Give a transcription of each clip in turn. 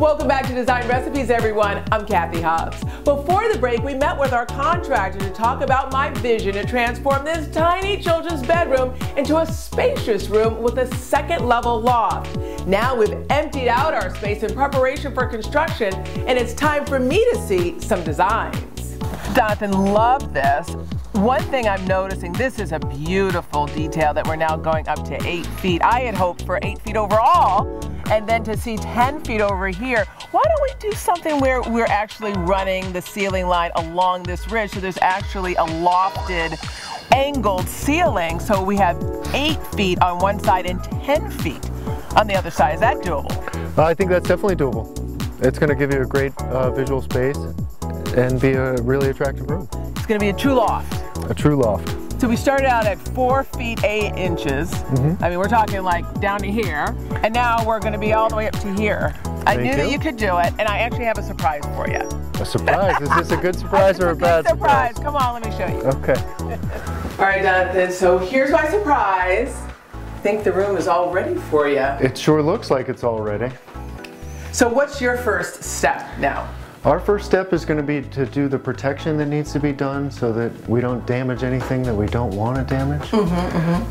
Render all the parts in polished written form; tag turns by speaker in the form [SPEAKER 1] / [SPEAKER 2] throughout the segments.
[SPEAKER 1] Welcome back to Design Recipes, everyone. I'm Cathy Hobbs. Before the break, we met with our contractor to talk about my vision to transform this tiny children's bedroom into a spacious room with a second-level loft. Now we've emptied out our space in preparation for construction, and it's time for me to see some designs. Jonathan, love this. One thing I'm noticing, this is a beautiful detail that we're now going up to 8 feet. I had hoped for 8 feet overall, and then to see 10 feet over here. Why don't we do something where we're actually running the ceiling line along this ridge, so there's actually a lofted, angled ceiling, so we have 8 feet on one side and 10 feet on the other side. Is that doable?
[SPEAKER 2] I think that's definitely doable. It's going to give you a great visual space and be a really attractive room.
[SPEAKER 1] It's going to be a true loft.
[SPEAKER 2] A true loft.
[SPEAKER 1] So we started out at 4 feet 8 inches. I mean, we're talking like down to here, and now we're going to be all the way up to here. I knew that you could do it, and I actually have a surprise for you.
[SPEAKER 2] A surprise? Is this a good surprise or a bad surprise?
[SPEAKER 1] Come on, let me show you.
[SPEAKER 2] Okay.
[SPEAKER 1] All right, Jonathan, so here's my surprise. I think the room is all ready for you.
[SPEAKER 2] It sure looks like it's all ready.
[SPEAKER 1] So what's your first step now?
[SPEAKER 2] Our first step is going to be to do the protection that needs to be done so that we don't damage anything that we don't want to damage.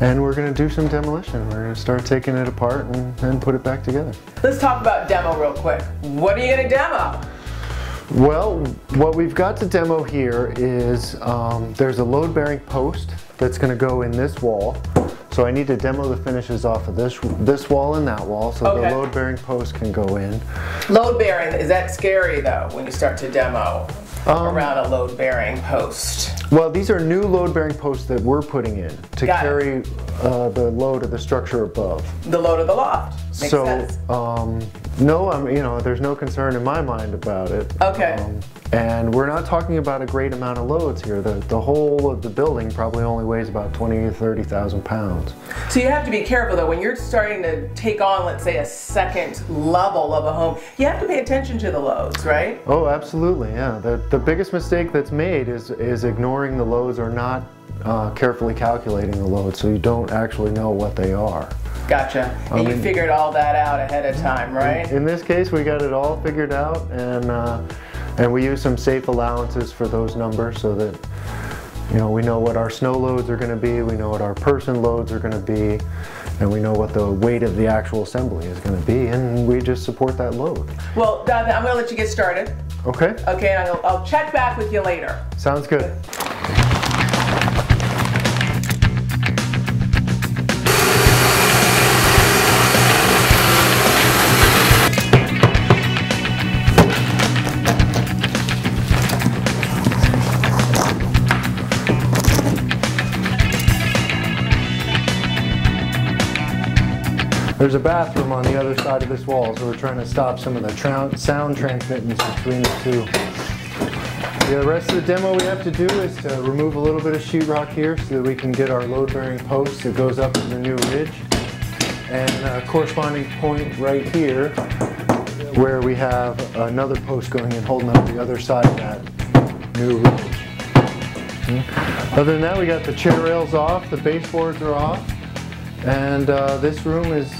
[SPEAKER 2] And we're going to do some demolition. We're going to start taking it apart and then put it back together.
[SPEAKER 1] Let's talk about demo real quick. What are you going to demo?
[SPEAKER 2] Well, what we've got to demo here is there's a load-bearing post that's going to go in this wall. So I need to demo the finishes off of this wall and that wall, so the load-bearing post can go in. Load-bearing,
[SPEAKER 1] is that scary though, when you start to demo around a load-bearing post?
[SPEAKER 2] Well, these are new load-bearing posts that we're putting in to carry the load of the structure above.
[SPEAKER 1] The load of the loft. Makes sense.
[SPEAKER 2] No, you know, there's no concern in my mind about it. And we're not talking about a great amount of loads here. The whole of the building probably only weighs about 20,000 to 30,000 pounds. So
[SPEAKER 1] you have to be careful though, when you're starting to take on, let's say, a second level of a home, you have to pay attention to the loads, right?
[SPEAKER 2] Oh, absolutely, yeah. The biggest mistake that's made is ignoring the loads or not carefully calculating the loads, so you don't actually know what they are.
[SPEAKER 1] Gotcha. And you figured all that out ahead of time, right?
[SPEAKER 2] In this case, we got it all figured out, and we use some safe allowances for those numbers so that, you know, we know what our snow loads are going to be, we know what our person loads are going to be, and we know what the weight of the actual assembly is going to be, and we just support that load.
[SPEAKER 1] Well, Jonathan, I'm going to let you get started.
[SPEAKER 2] Okay.
[SPEAKER 1] Okay, and I'll check back with you later.
[SPEAKER 2] Sounds good. There's a bathroom on the other side of this wall, so we're trying to stop some of the sound transmittance between the two. The rest of the demo we have to do is to remove a little bit of sheetrock here so that we can get our load-bearing post that goes up to the new ridge, and a corresponding point right here where we have another post going in holding up the other side of that new ridge. Other than that, we got the chair rails off, the baseboards are off, and this room is,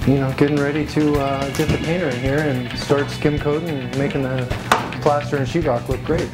[SPEAKER 2] you know, getting ready to get the painter in here and start skim coating and making the plaster and sheetrock look great.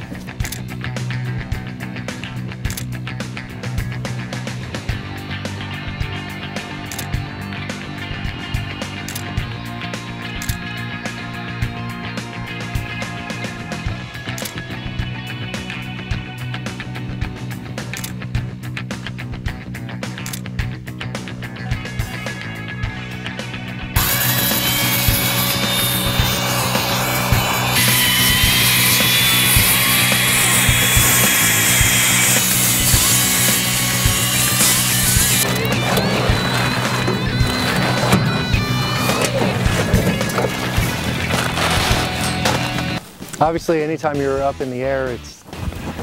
[SPEAKER 2] Obviously, anytime you're up in the air, it's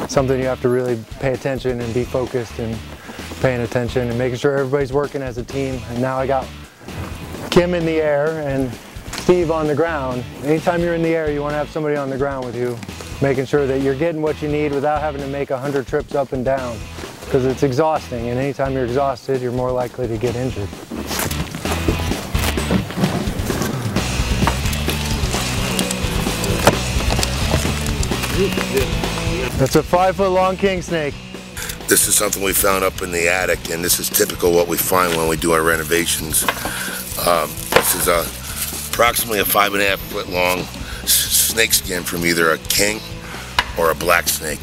[SPEAKER 2] something you have to really pay attention and be focused and paying attention and making sure everybody's working as a team. And now I got Kim in the air and Steve on the ground. Anytime you're in the air, you want to have somebody on the ground with you, making sure that you're getting what you need without having to make 100 trips up and down, because it's exhausting, and anytime you're exhausted, you're more likely to get injured. That's a 5-foot long king snake.
[SPEAKER 3] This is something we found up in the attic, and this is typical what we find when we do our renovations. This is approximately a 5.5 foot long snake skin from either a king or a black snake.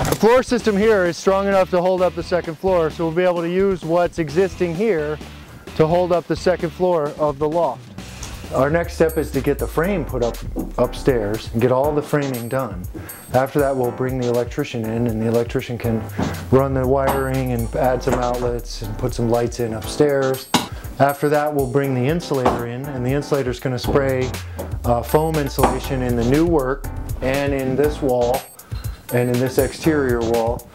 [SPEAKER 2] The floor system here is strong enough to hold up the second floor, so we'll be able to use what's existing here to hold up the second floor of the loft. Our next step is to get the frame put up upstairs and get all the framing done. After that, we'll bring the electrician in, and the electrician can run the wiring and add some outlets and put some lights in upstairs. After that, we'll bring the insulator in, and the insulator is going to spray foam insulation in the new work and in this wall and in this exterior wall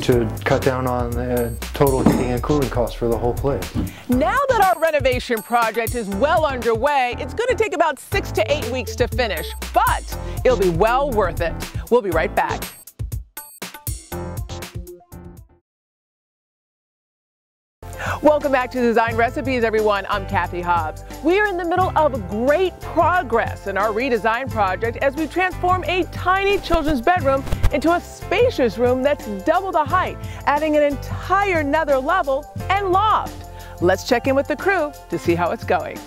[SPEAKER 2] to cut down on the total heating and cooling costs for the whole place.
[SPEAKER 1] Now that our renovation project is well underway, it's going to take about 6 to 8 weeks to finish, but it'll be well worth it. We'll be right back. Welcome back to Design Recipes, everyone. I'm Cathy Hobbs. We are in the middle of great progress in our redesign project as we transform a tiny children's bedroom into a spacious room that's double the height, adding an entire nether level and loft. Let's check in with the crew to see how it's going.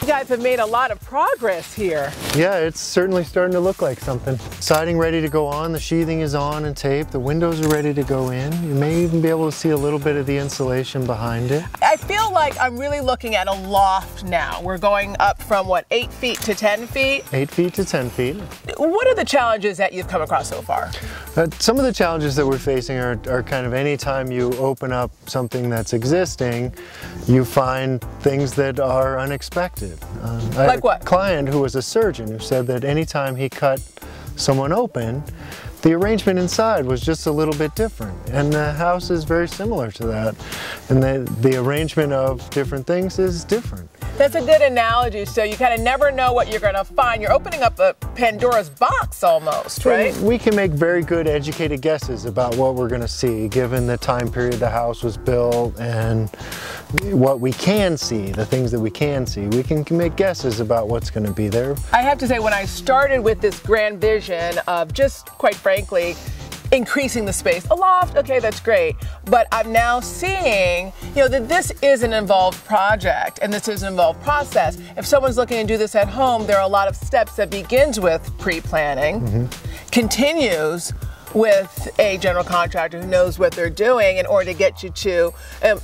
[SPEAKER 1] You guys have made a lot of progress here.
[SPEAKER 2] Yeah, it's certainly starting to look like something. Siding ready to go on, the sheathing is on and taped, the windows are ready to go in. You may even be able to see a little bit of the insulation behind it.
[SPEAKER 1] I feel like I'm really looking at a loft now. We're going up from what, 8 feet to 10 feet?
[SPEAKER 2] 8 feet to 10 feet.
[SPEAKER 1] What are the challenges that you've come across so far?
[SPEAKER 2] Some of the challenges that we're facing are kind of anytime you open up something that's existing, you find things that are unexpected.
[SPEAKER 1] Like what?
[SPEAKER 2] I had a client who was a surgeon who said that anytime he cut someone open, the arrangement inside was just a little bit different, and the house is very similar to that, and the arrangement of different things is different.
[SPEAKER 1] That's a good analogy. So you kind of never know what you're going to find. You're opening up a Pandora's box almost, right?
[SPEAKER 2] We can make very good educated guesses about what we're going to see given the time period the house was built and what we can see, the things that we can see. We can make guesses about what's going to be there. I
[SPEAKER 1] have to say, when I started with this grand vision of just, quite frankly, increasing the space, a loft, okay, that's great, but I'm now seeing, that this is an involved project and this is an involved process. If someone's looking to do this at home, there are a lot of steps that begins with pre-planning, continues with a general contractor who knows what they're doing in order to get you to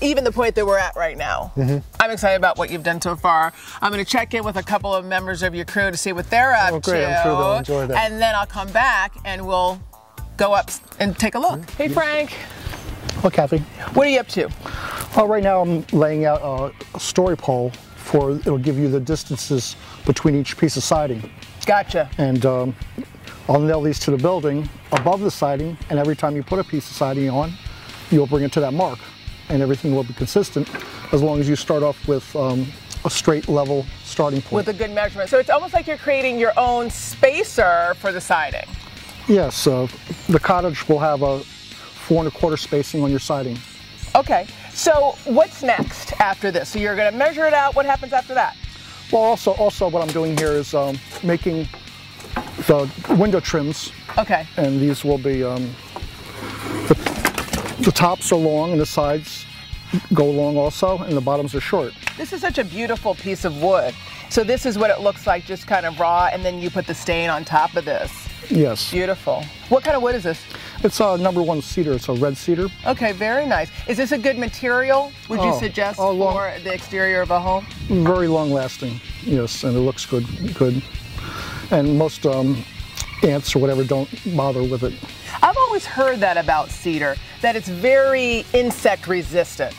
[SPEAKER 1] even the point that we're at right now. I'm excited about what you've done so far. I'm going to check in with a couple of members of your crew to see what they're up to.
[SPEAKER 2] I'm sure they'll enjoy that.
[SPEAKER 1] And then I'll come back and we'll go up and take a look. Hey, Frank.
[SPEAKER 4] Well, Kathy.
[SPEAKER 1] What are you up to?
[SPEAKER 4] Right now I'm laying out a story pole it'll give you the distances between each piece of siding.
[SPEAKER 1] Gotcha.
[SPEAKER 4] And I'll nail these to the building above the siding, and every time you put a piece of siding on, you'll bring it to that mark, and everything will be consistent as long as you start off with a straight level starting point.
[SPEAKER 1] With a good measurement. So it's almost like you're creating your own spacer for the siding.
[SPEAKER 4] Yes, the cottage will have a 4 1/4 spacing on your siding.
[SPEAKER 1] Okay, so what's next after this? So you're going to measure it out. What happens after that?
[SPEAKER 4] Well, also what I'm doing here is making the window trims.
[SPEAKER 1] Okay.
[SPEAKER 4] And these will be, the tops are long and the sides go long also, and the bottoms are short.
[SPEAKER 1] This is such a beautiful piece of wood. So this is what it looks like, just kind of raw, and then you put the stain on top of this.
[SPEAKER 4] Yes.
[SPEAKER 1] Beautiful. What kind of wood is this?
[SPEAKER 4] It's a #1 cedar. It's a red cedar.
[SPEAKER 1] Okay, very nice. Is this a good material, would you suggest, for the exterior of a home?
[SPEAKER 4] Very long lasting, yes, and it looks good. And most ants or whatever don't bother with it.
[SPEAKER 1] I've always heard that about cedar, that it's very insect resistant.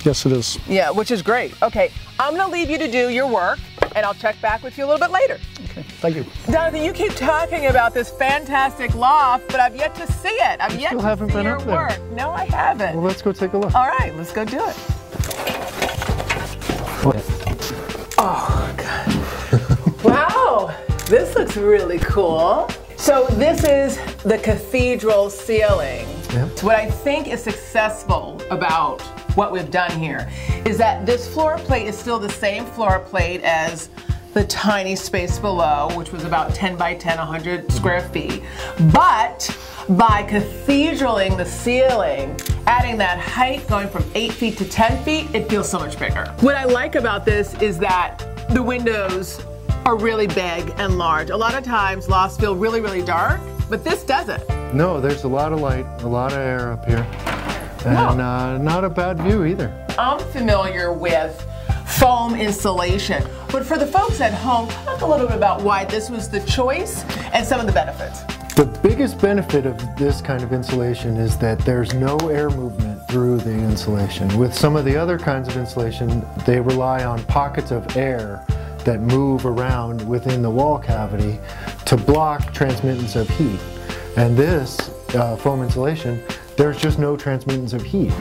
[SPEAKER 4] Yes, it is.
[SPEAKER 1] Yeah, which is great. Okay, I'm going to leave you to do your work, and I'll check back with you a little bit later.
[SPEAKER 4] Okay, thank you.
[SPEAKER 1] Jonathan, you keep talking about this fantastic loft, but I've yet to see it. I've yet to see your work. No, I haven't.
[SPEAKER 2] Well, let's go take a look.
[SPEAKER 1] All right, let's go do it. Oh, God. Wow, this looks really cool. So this is the cathedral ceiling.
[SPEAKER 2] Yep.
[SPEAKER 1] So what I think is successful about what we've done here is that this floor plate is still the same floor plate as the tiny space below, which was about 10 by 10, 100 square feet. But by cathedraling the ceiling, adding that height going from 8 feet to 10 feet, it feels so much bigger. What I like about this is that the windows are really big and large. A lot of times lofts feel really, really dark, but this doesn't.
[SPEAKER 2] No, there's a lot of light, a lot of air up here. And not a bad view either.
[SPEAKER 1] I'm familiar with foam insulation, but for the folks at home, talk a little bit about why this was the choice and some of the benefits.
[SPEAKER 2] The biggest benefit of this kind of insulation is that there's no air movement through the insulation. With some of the other kinds of insulation, they rely on pockets of air that move around within the wall cavity to block transmittance of heat. And this foam insulation, there's just no transmittance of heat.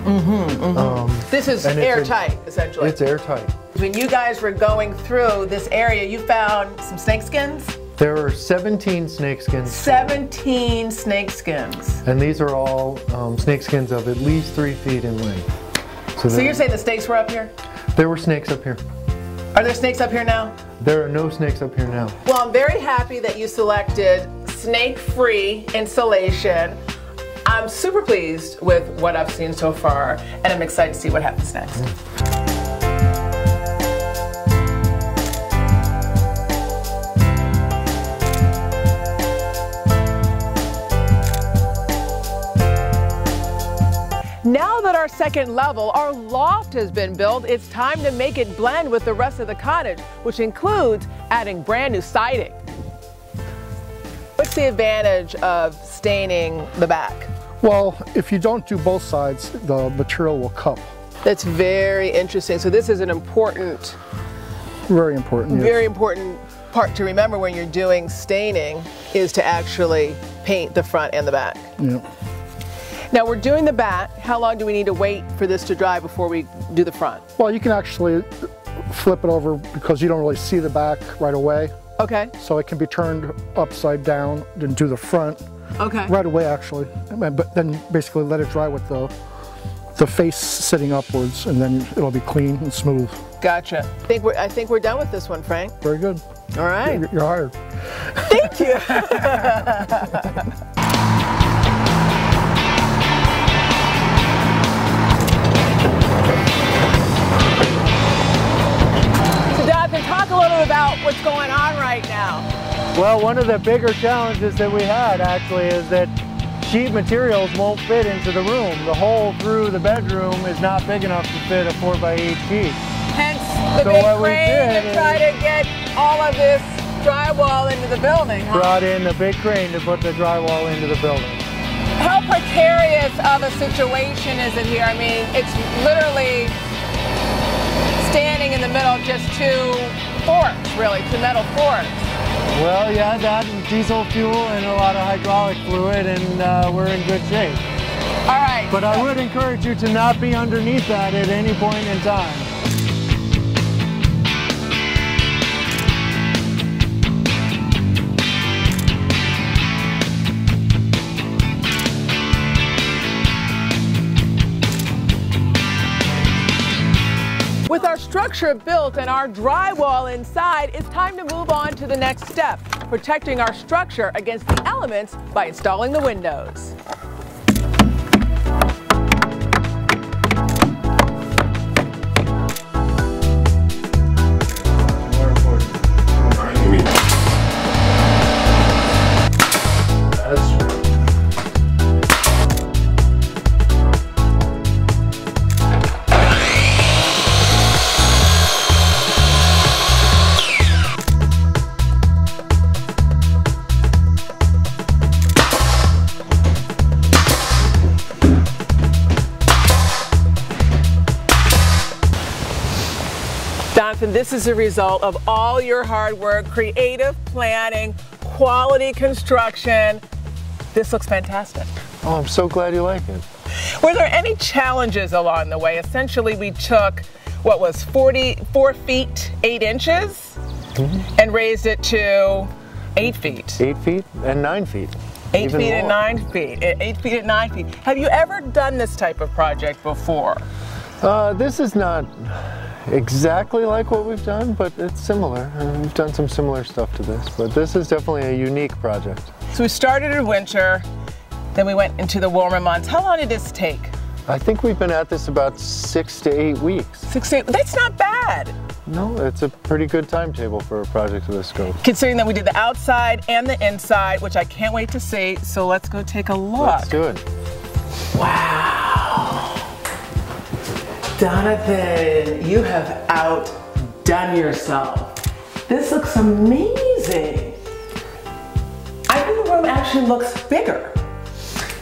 [SPEAKER 1] This is airtight, essentially.
[SPEAKER 2] It's airtight.
[SPEAKER 1] When you guys were going through this area, you found some snake skins?
[SPEAKER 2] There are 17 snake skins.
[SPEAKER 1] 17 snake skins.
[SPEAKER 2] And these are all snake skins of at least 3 feet in length.
[SPEAKER 1] So you're saying the snakes were up here?
[SPEAKER 2] There were snakes up here.
[SPEAKER 1] Are there snakes up here now?
[SPEAKER 2] There are no snakes up here now.
[SPEAKER 1] Well, I'm very happy that you selected snake-free insulation. I'm super pleased with what I've seen so far, and I'm excited to see what happens next. Now that our second level, our loft has been built, it's time to make it blend with the rest of the cottage, which includes adding brand new siding. What's the advantage of staining the back?
[SPEAKER 4] Well, if you don't do both sides, the material will cup.
[SPEAKER 1] That's very interesting. So this is an important,
[SPEAKER 4] very important, yes.
[SPEAKER 1] Very important part to remember when you're doing staining is to actually paint the front and the back.
[SPEAKER 4] Yeah.
[SPEAKER 1] Now we're doing the back. How long do we need to wait for this to dry before we do the front?
[SPEAKER 4] Well, you can actually flip it over because you don't really see the back right away.
[SPEAKER 1] Okay.
[SPEAKER 4] So it can be turned upside down and do the front.
[SPEAKER 1] Okay.
[SPEAKER 4] Right away, actually. But then basically let it dry with the face sitting upwards, and then it'll be clean and smooth.
[SPEAKER 1] Gotcha. I think we're done with this one, Frank.
[SPEAKER 4] Very good.
[SPEAKER 1] All right.
[SPEAKER 4] You're hired.
[SPEAKER 1] Thank you. So, Jonathan, talk a little bit about what's going on right now.
[SPEAKER 2] Well, one of the bigger challenges that we had actually is that sheet materials won't fit into the room. The hole through the bedroom is not big enough to fit a 4x8 sheet.
[SPEAKER 1] Hence the big crane to try to get all of this drywall into the building, huh?
[SPEAKER 2] Brought in a big crane to put the drywall into the building.
[SPEAKER 1] How precarious of a situation is it here? I mean, it's literally standing in the middle of just two forks, really, two metal forks.
[SPEAKER 2] Well, yeah, that and diesel fuel and a lot of hydraulic fluid, and we're in good shape.
[SPEAKER 1] All right.
[SPEAKER 2] But I would encourage you to not be underneath that at any point in time.
[SPEAKER 1] With our structure built and our drywall inside, it's time to move on to the next step, protecting our structure against the elements by installing the windows. Jonathan, this is a result of all your hard work, creative planning, quality construction. This looks fantastic.
[SPEAKER 2] Oh, I'm so glad you like it.
[SPEAKER 1] Were there any challenges along the way? Essentially, we took what was 44 feet, 8 inches, and raised it to 8 feet.
[SPEAKER 2] 8 feet and 9 feet.
[SPEAKER 1] 8 feet and 9 feet. 8 feet and 9 feet. Have you ever done this type of project before?
[SPEAKER 2] This is not exactly like what we've done, but it's similar. We've done some similar stuff to this, but this is definitely a unique project.
[SPEAKER 1] So we started in winter, then we went into the warmer months. How long did this take?
[SPEAKER 2] I think we've been at this about 6 to 8 weeks.
[SPEAKER 1] 6 to 8, that's not bad.
[SPEAKER 2] No, it's a pretty good timetable for a project of this scope.
[SPEAKER 1] Considering that we did the outside and the inside, which I can't wait to see, so let's go take a look.
[SPEAKER 2] Let's do it.
[SPEAKER 1] Wow. Jonathan, you have outdone yourself. This looks amazing. I think the room actually looks bigger.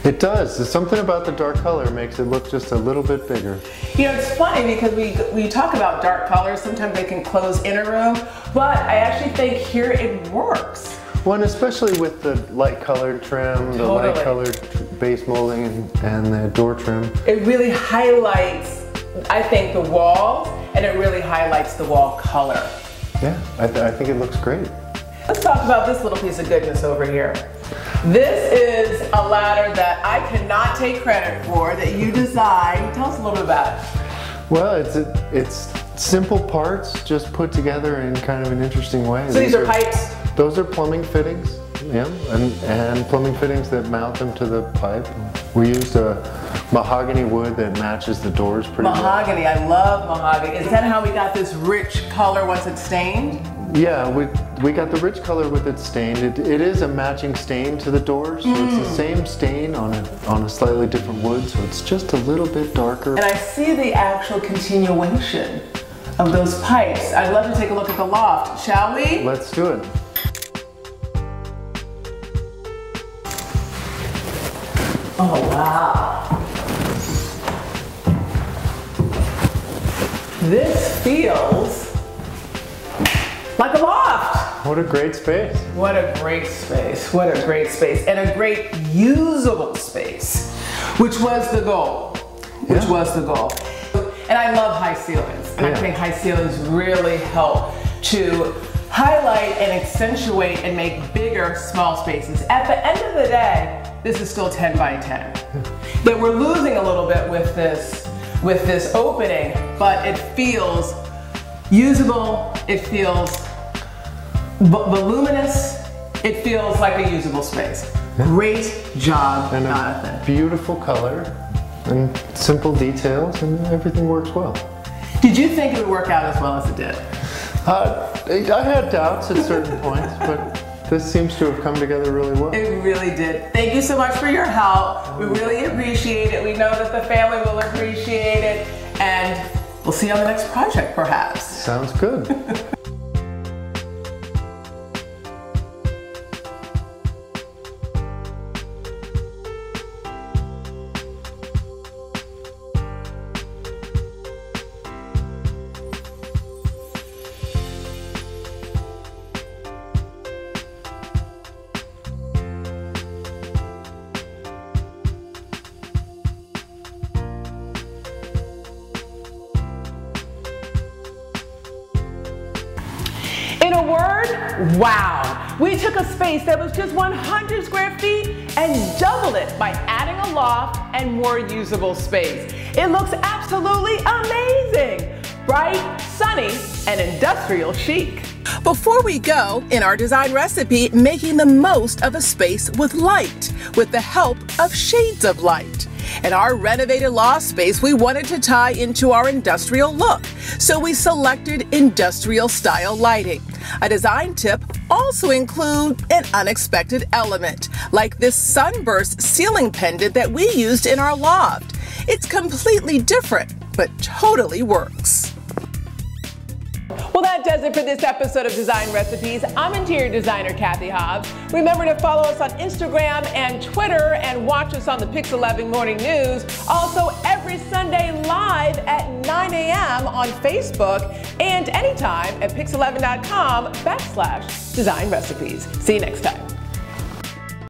[SPEAKER 2] It does. There's something about the dark color makes it look just a little bit bigger.
[SPEAKER 1] You know, it's funny because we talk about dark colors, sometimes they can close in a room, but I actually think here it works.
[SPEAKER 2] Well, and especially with the light colored trim, the light colored base molding, and the door trim.
[SPEAKER 1] It really highlights, I think, the walls, and it really highlights the wall color.
[SPEAKER 2] Yeah, I think it looks great.
[SPEAKER 1] Let's talk about this little piece of goodness over here. This is a ladder that I cannot take credit for, that you designed. Tell us a little bit about it.
[SPEAKER 2] Well, it's simple parts just put together in kind of an interesting way.
[SPEAKER 1] So these are pipes?
[SPEAKER 2] Those are plumbing fittings, yeah, and plumbing fittings that mount them to the pipe. We used a mahogany wood that matches the doors pretty well.
[SPEAKER 1] Mahogany, I love mahogany. Is that how we got this rich color once it's stained?
[SPEAKER 2] Yeah, we got the rich color with it stained. It is a matching stain to the doors, so it's the same stain on a slightly different wood, so it's just a little bit darker.
[SPEAKER 1] And I see the actual continuation of those pipes. I'd love to take a look at the loft, shall we?
[SPEAKER 2] Let's do it.
[SPEAKER 1] Oh, wow. This feels like a loft.
[SPEAKER 2] What a great space.
[SPEAKER 1] What a great space. What a great space. And a great usable space, which was the goal. Which was the goal. And I love high ceilings. And I think high ceilings really help to highlight and accentuate and make bigger small spaces. At the end of the day, this is still 10 by 10. That we're losing a little bit with this opening, but it feels usable, it feels voluminous, it feels like a usable space. Great job,
[SPEAKER 2] and
[SPEAKER 1] Jonathan.
[SPEAKER 2] A beautiful color and simple details, and everything works well.
[SPEAKER 1] Did you think it would work out as well as it did?
[SPEAKER 2] I had doubts at certain points, but this seems to have come together really well.
[SPEAKER 1] It really did. Thank you so much for your help. We really appreciate it. We know that the family will appreciate it, and we'll see you on the next project, perhaps.
[SPEAKER 2] Sounds good.
[SPEAKER 1] In a word, wow. We took a space that was just 100 square feet and doubled it by adding a loft and more usable space. It looks absolutely amazing. Bright, sunny, and industrial chic. Before we go, in our design recipe, making the most of a space with light, with the help of shades of light. In our renovated loft space, we wanted to tie into our industrial look, so we selected industrial style lighting. A design tip also includes an unexpected element, like this sunburst ceiling pendant that we used in our loft. It's completely different, but totally works. Well, that does it for this episode of Design Recipes. I'm interior designer Cathy Hobbs. Remember to follow us on Instagram and Twitter and watch us on the Pix 11 Morning News. Also, every Sunday live at 9 a.m. on Facebook and anytime at pix11.com/Design Recipes. See you next time.